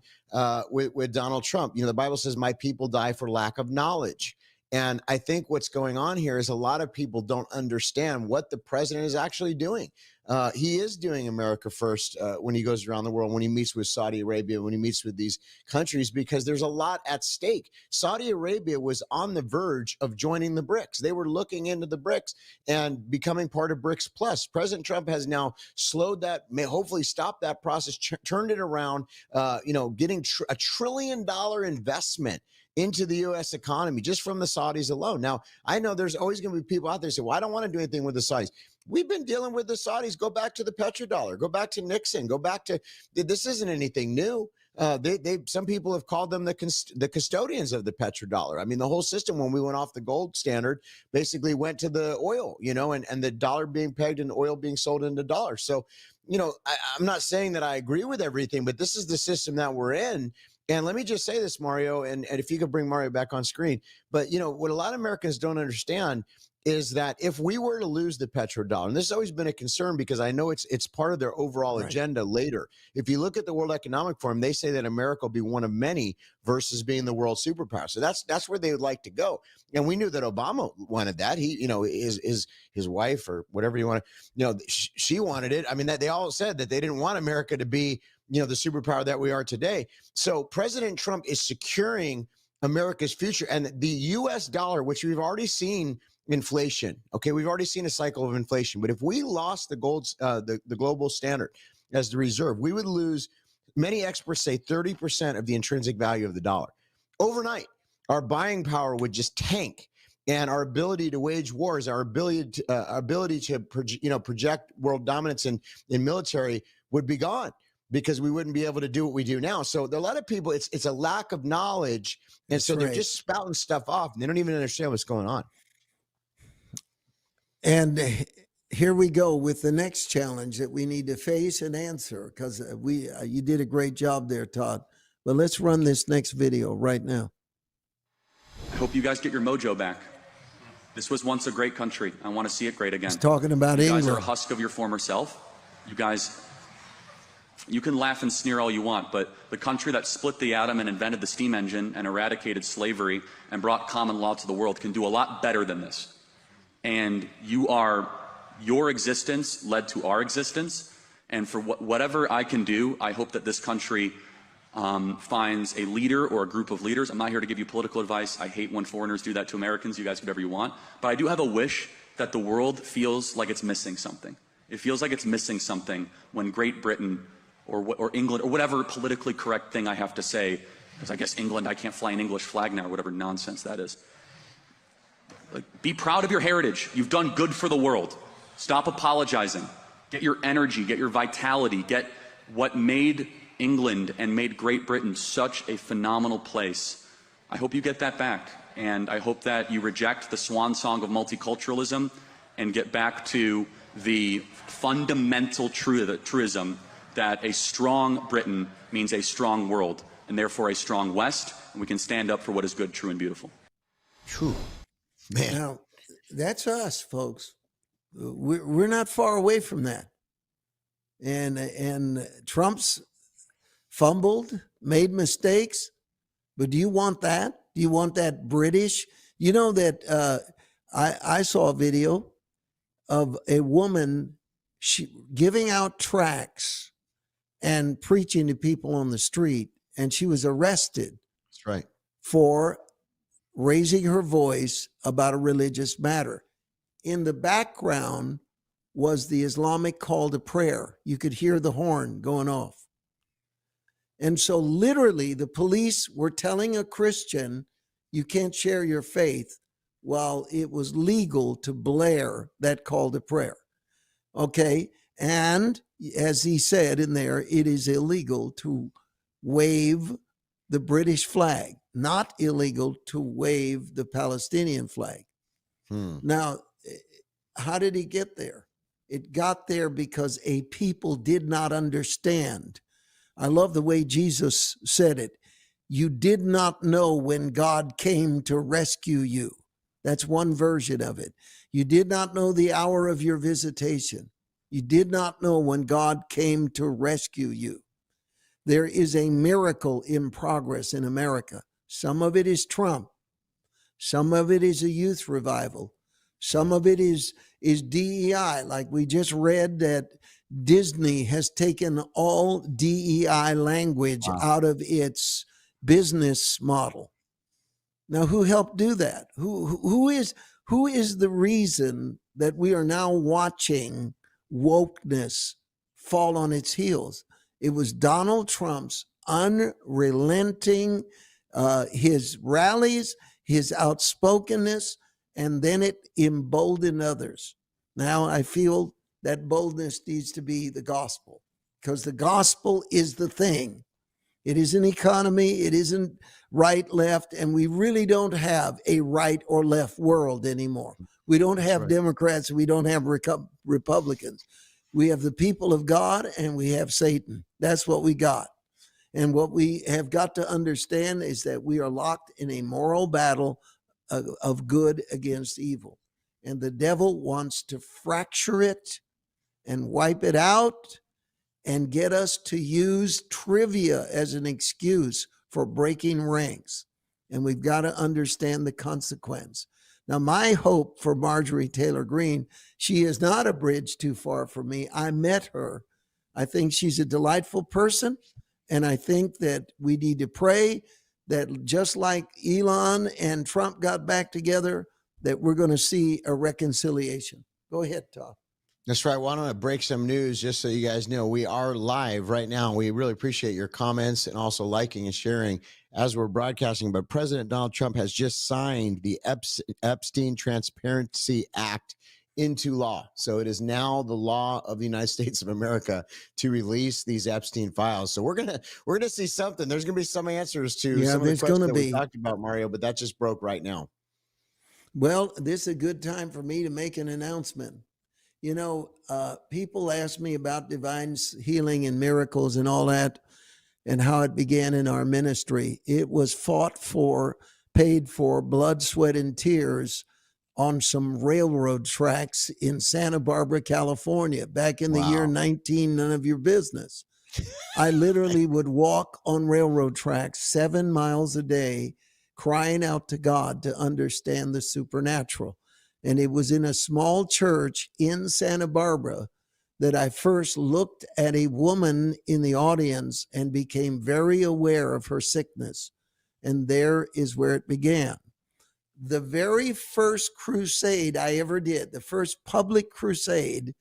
with Donald Trump. The Bible says, my people die for lack of knowledge. And I think what's going on here is a lot of people don't understand what the president is actually doing. He is doing America first when he goes around the world, when he meets with Saudi Arabia, when he meets with these countries, because there's a lot at stake. Saudi Arabia was on the verge of joining the BRICS. They were looking into the BRICS and becoming part of BRICS Plus. President Trump has now slowed that, may hopefully stop that process, turned it around, getting a $1 trillion investment into the U.S. economy just from the Saudis alone. Now, I know there's always going to be people out there who say, well, I don't want to do anything with the Saudis. We've been dealing with the Saudis. Go back to the petrodollar. Go back to Nixon. Go back to, this isn't anything new. Some people have called them the custodians of the petrodollar. I mean, the whole system, when we went off the gold standard, basically went to the oil, and the dollar being pegged and oil being sold into dollars. So, I'm not saying that I agree with everything, but this is the system that we're in. And let me just say this, Mario, and if you could bring Mario back on screen. But, what a lot of Americans don't understand is that if we were to lose the petrodollar, and this has always been a concern because I know it's part of their overall agenda later. If you look at the World Economic Forum, they say that America will be one of many versus being the world superpower. So that's where they would like to go. And we knew that Obama wanted that. He, his wife or whatever you want to, she wanted it. I mean, that they all said that they didn't want America to be, the superpower that we are today. So President Trump is securing America's future, and the U.S. dollar, which we've already seen inflation. Okay, we've already seen a cycle of inflation. But if we lost the global standard as the reserve, we would lose. Many experts say 30% of the intrinsic value of the dollar overnight. Our buying power would just tank, and our ability to wage wars, our ability to project world dominance in military would be gone, because we wouldn't be able to do what we do now. So there are a lot of people, it's a lack of knowledge. And so they're just spouting stuff off and they don't even understand what's going on. And here we go with the next challenge that we need to face and answer, because you did a great job there, Todd. But let's run this next video right now. I hope you guys get your mojo back. This was once a great country. I want to see it great again. He's talking about you England. You guys are a husk of your former self. You guys, you can laugh and sneer all you want, but the country that split the atom and invented the steam engine and eradicated slavery and brought common law to the world can do a lot better than this. And your existence led to our existence. And for whatever I can do, I hope that this country finds a leader or a group of leaders. I'm not here to give you political advice. I hate when foreigners do that to Americans. You guys do whatever you want. But I do have a wish that the world feels like it's missing something. It feels like it's missing something when Great Britain or England or whatever politically correct thing I have to say, because I guess England, I can't fly an English flag now or whatever nonsense that is. Like, be proud of your heritage. You've done good for the world. Stop apologizing. Get your energy, get your vitality, get what made England and made Great Britain such a phenomenal place. I hope you get that back. And I hope that you reject the swan song of multiculturalism and get back to the fundamental truism that a strong Britain means a strong world, and therefore a strong West, and we can stand up for what is good, true, and beautiful. True. Man. Now, that's us, folks. We're not far away from that. And Trump's fumbled, made mistakes, but do you want that? Do you want that British? You know that I saw a video of a woman giving out tracts and preaching to people on the street, and she was arrested. That's right. For raising her voice about a religious matter. In the background was the Islamic call to prayer. You could hear the horn going off. And so literally the police were telling a Christian, you can't share your faith, while it was legal to blare that call to prayer. Okay. And as he said in there, it is illegal to wave the British flag, not illegal to wave the Palestinian flag. Now, how did he get there? It got there because a people did not understand. I love the way Jesus said it. You did not know when God came to rescue you. That's one version of it. You did not know the hour of your visitation. You did not know when God came to rescue you. There is a miracle in progress in America. Some of it is Trump. Some of it is a youth revival. Some of it is DEI. Like we just read that Disney has taken all DEI language out of its business model. Now, who helped do that? Who is the reason that we are now watching wokeness fall on its heels? It was Donald Trump's unrelenting, his rallies, his outspokenness, and then it emboldened others. Now I feel that boldness needs to be the gospel, because the gospel is the thing. It isn't economy, it isn't right, left, and we really don't have a right or left world anymore. We don't have Democrats, we don't have Republicans. We have the people of God and we have Satan. That's what we got. And what we have got to understand is that we are locked in a moral battle of good against evil. And the devil wants to fracture it and wipe it out and get us to use trivia as an excuse for breaking ranks. And we've got to understand the consequence. Now, my hope for Marjorie Taylor Greene, she is not a bridge too far from me. I met her. I think she's a delightful person. And I think that we need to pray that just like Elon and Trump got back together, that we're going to see a reconciliation. Go ahead, Todd. That's right. Well, I want to break some news just so you guys know we are live right now. We really appreciate your comments and also liking and sharing as we're broadcasting. But President Donald Trump has just signed the Epstein Transparency Act into law. So it is now the law of the United States of America to release these Epstein files. So we're gonna see something. There's gonna be some answers to some of the questions that we talked about, Mario, but that just broke right now. Well, this is a good time for me to make an announcement. People ask me about divine healing and miracles and all that, and how it began in our ministry. It was fought for, paid for, blood, sweat, and tears on some railroad tracks in Santa Barbara, California, back in the year 19, none of your business. I literally would walk on railroad tracks 7 miles a day, crying out to God to understand the supernatural. And it was in a small church in Santa Barbara that I first looked at a woman in the audience and became very aware of her sickness. And there is where it began. The very first crusade I ever did, the first public crusade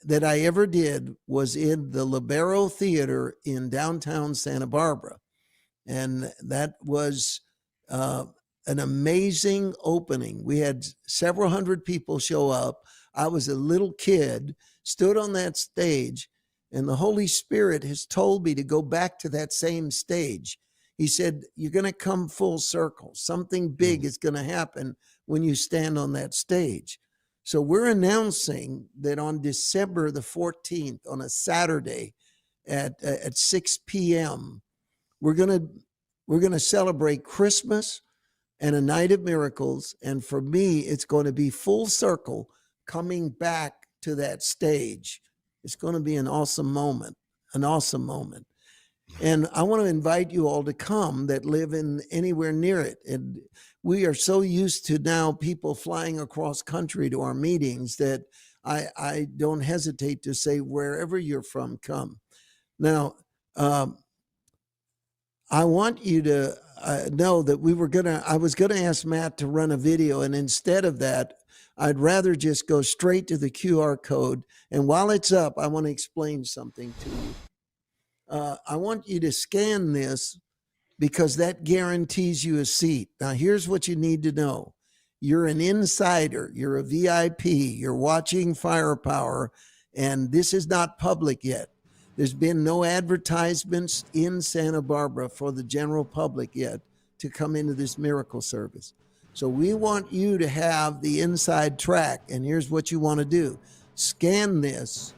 that I ever did, was in the Libero Theater in downtown Santa Barbara. And that was an amazing opening. We had several hundred people show up. I was a little kid, stood on that stage, and the Holy Spirit has told me to go back to that same stage. He said, you're going to come full circle. Something big is going to happen when you stand on that stage. So we're announcing that on December the 14th, on a Saturday at 6 p.m., we're going to celebrate Christmas and a night of miracles. And for me, it's going to be full circle coming back to that stage. It's going to be an awesome moment, an awesome moment. And I want to invite you all to come that live in anywhere near it. And we are so used to now people flying across country to our meetings that I don't hesitate to say, wherever you're from, come. Now, I want you to know that I was going to ask Matt to run a video. And instead of that, I'd rather just go straight to the QR code. And while it's up, I want to explain something to you. I want you to scan this because that guarantees you a seat. Now, here's what you need to know. You're an insider. You're a VIP. You're watching Firepower, and this is not public yet. There's been no advertisements in Santa Barbara for the general public yet to come into this miracle service. So we want you to have the inside track, and here's what you want to do. Scan this,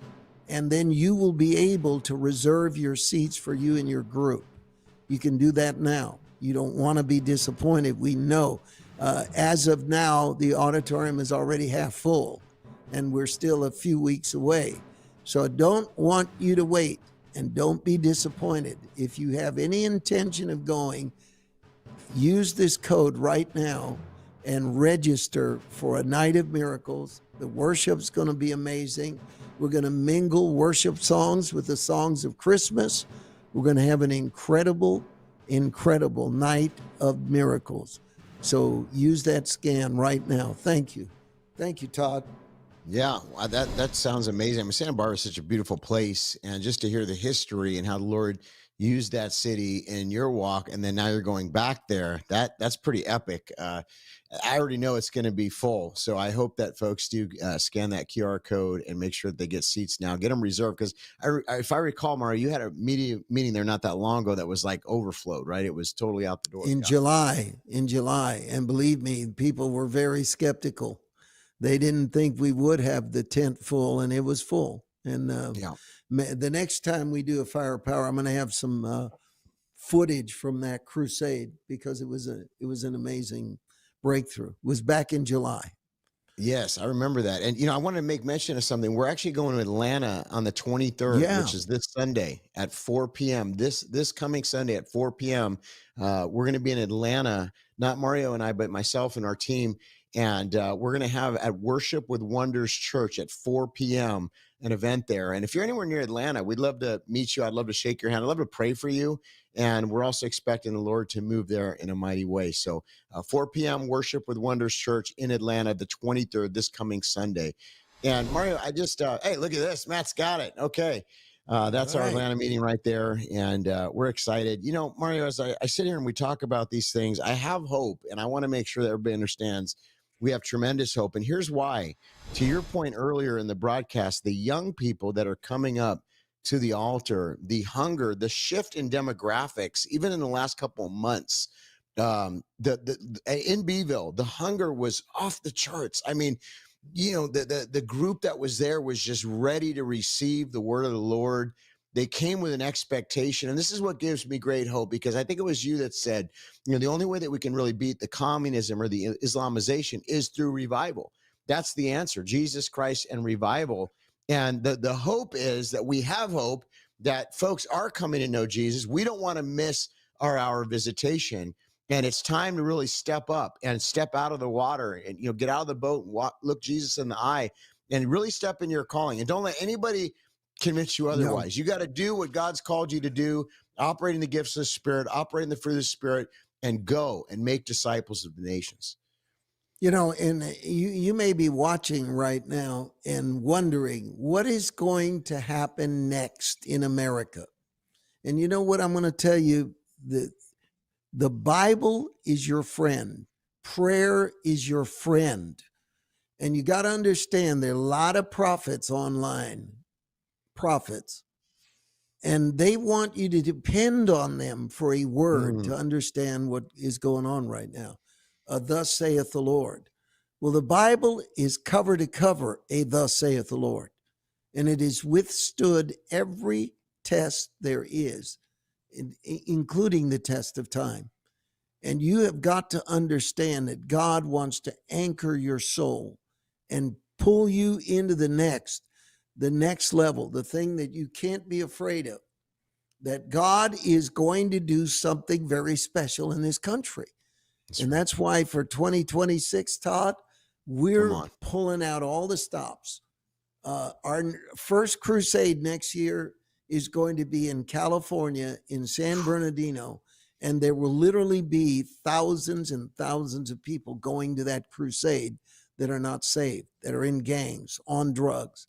and then you will be able to reserve your seats for you and your group. You can do that now. You don't want to be disappointed. We know. As of now, the auditorium is already half full, and we're still a few weeks away. So I don't want you to wait, and don't be disappointed. If you have any intention of going, use this code right now and register for a night of miracles. The worship's going to be amazing. We're going to mingle worship songs with the songs of Christmas. We're going to have an incredible, incredible night of miracles. So use that scan right now. Thank you. Thank you, Todd. Yeah, that sounds amazing. I mean, Santa Barbara is such a beautiful place, and just to hear the history and how the Lord used that city in your walk, and then now you're going back there. That's pretty epic. I already know it's going to be full, so I hope that folks do scan that QR code and make sure that they get seats now. Get them reserved, because if I recall, Mario, you had a meeting there not that long ago that was like overflowed, right? It was totally out the door. In July, and believe me, people were very skeptical. They didn't think we would have the tent full, and it was full. And the next time we do a Firepower, I'm going to have some footage from that crusade, because it was an amazing breakthrough. It was back in July. Yes, I remember that. And, I wanted to make mention of something. We're actually going to Atlanta on the 23rd, which is this Sunday at 4 p.m. This coming Sunday at 4 p.m. We're going to be in Atlanta, not Mario and I, but myself and our team. And we're going to have at Worship with Wonders Church at 4 p.m. an event there. And if you're anywhere near Atlanta, we'd love to meet you. I'd love to shake your hand. I'd love to pray for you. And we're also expecting the Lord to move there in a mighty way. So 4 p.m. Worship with Wonders Church in Atlanta, the 23rd, this coming Sunday. And Mario, I just, hey, look at this. Matt's got it. Okay. That's our Atlanta meeting right there. And we're excited. Mario, as I sit here and we talk about these things, I have hope. And I want to make sure that everybody understands we have tremendous hope. And here's why. To your point earlier in the broadcast, the young people that are coming up to the altar, the hunger, the shift in demographics, even in the last couple of months, in Beeville, the hunger was off the charts. I mean, the group that was there was just ready to receive the word of the Lord. They came with an expectation. And this is what gives me great hope, because I think it was you that said, the only way that we can really beat the communism or the Islamization is through revival. That's the answer, Jesus Christ and revival. And the hope is that we have hope that folks are coming to know Jesus. We don't want to miss our hour of visitation. And it's time to really step up and step out of the water and, get out of the boat and look Jesus in the eye and really step in your calling. And don't let anybody convince you otherwise. No. You got to do what God's called you to do, operating the gifts of the Spirit, operating the fruit of the Spirit, and go and make disciples of the nations. And you may be watching right now and wondering what is going to happen next in America. And you know what I'm going to tell you? The Bible is your friend. Prayer is your friend. And you got to understand there are a lot of prophets online, and they want you to depend on them for a word to understand what is going on right now. Thus saith the Lord. Well, the Bible is cover to cover a thus saith the Lord. And it has withstood every test there is, including the test of time. And you have got to understand that God wants to anchor your soul and pull you into the next level, the thing that you can't be afraid of, that God is going to do something very special in this country. That's why for 2026, Todd, we're pulling out all the stops. Our first crusade next year is going to be in California, in San Bernardino, and there will literally be thousands and thousands of people going to that crusade that are not saved, that are in gangs, on drugs.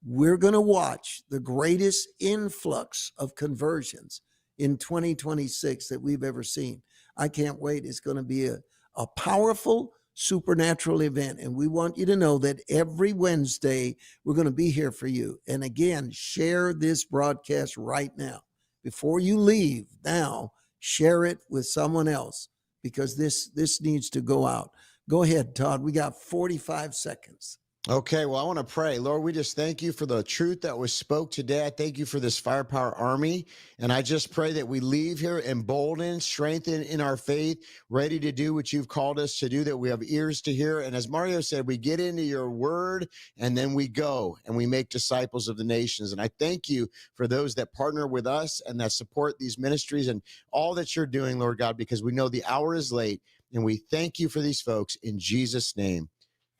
We're going to watch the greatest influx of conversions in 2026 that we've ever seen. I can't wait. It's going to be a powerful supernatural event. And we want you to know that every Wednesday, we're going to be here for you. And again, share this broadcast right now. Before you leave now, share it with someone else, because this needs to go out. Go ahead, Todd. We got 45 seconds. Okay, well, I want to pray. Lord, we just thank you for the truth that was spoke today. I thank you for this Firepower Army. And I just pray that we leave here emboldened, strengthened in our faith, ready to do what you've called us to do, that we have ears to hear. And as Mario said, we get into your word and then we go and we make disciples of the nations. And I thank you for those that partner with us and that support these ministries and all that you're doing, Lord God, because we know the hour is late. And we thank you for these folks in Jesus' name.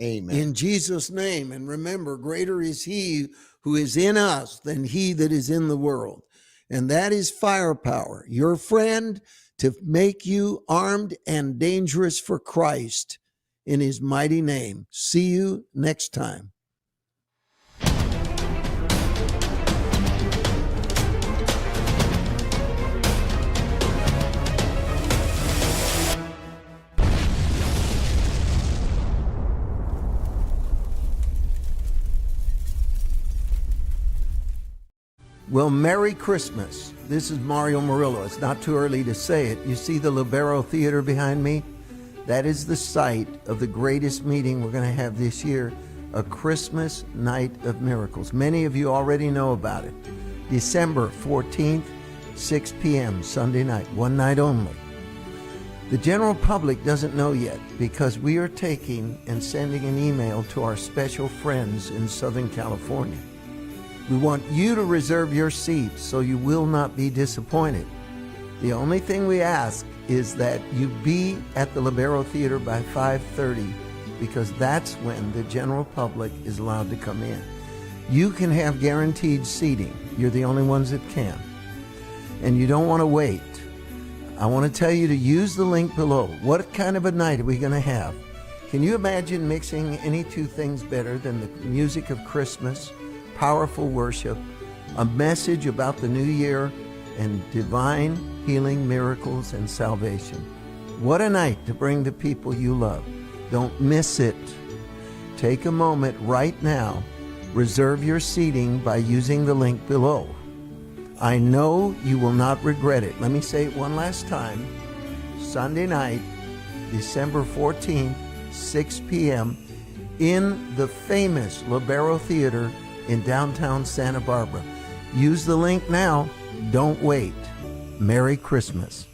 Amen. In Jesus' name. And remember, greater is he who is in us than he that is in the world. And that is Firepower, your friend, to make you armed and dangerous for Christ in his mighty name. See you next time. Well, Merry Christmas. This is Mario Murillo. It's not too early to say it. You see the Libero Theater behind me? That is the site of the greatest meeting we're going to have this year, a Christmas Night of Miracles. Many of you already know about it. December 14th, 6 p.m., Sunday night, one night only. The general public doesn't know yet, because we are taking and sending an email to our special friends in Southern California. We want you to reserve your seat so you will not be disappointed. The only thing we ask is that you be at the Libero Theater by 5:30, because that's when the general public is allowed to come in. You can have guaranteed seating. You're the only ones that can. And you don't want to wait. I want to tell you to use the link below. What kind of a night are we going to have? Can you imagine mixing any two things better than the music of Christmas, powerful worship, a message about the new year, and divine healing, miracles, and salvation? What a night to bring the people you love. Don't miss it. Take a moment right now. Reserve your seating by using the link below. I know you will not regret it. Let me say it one last time. Sunday night, December 14th, 6 p.m., in the famous Libero Theater in downtown Santa Barbara. Use the link now. Don't wait. Merry Christmas.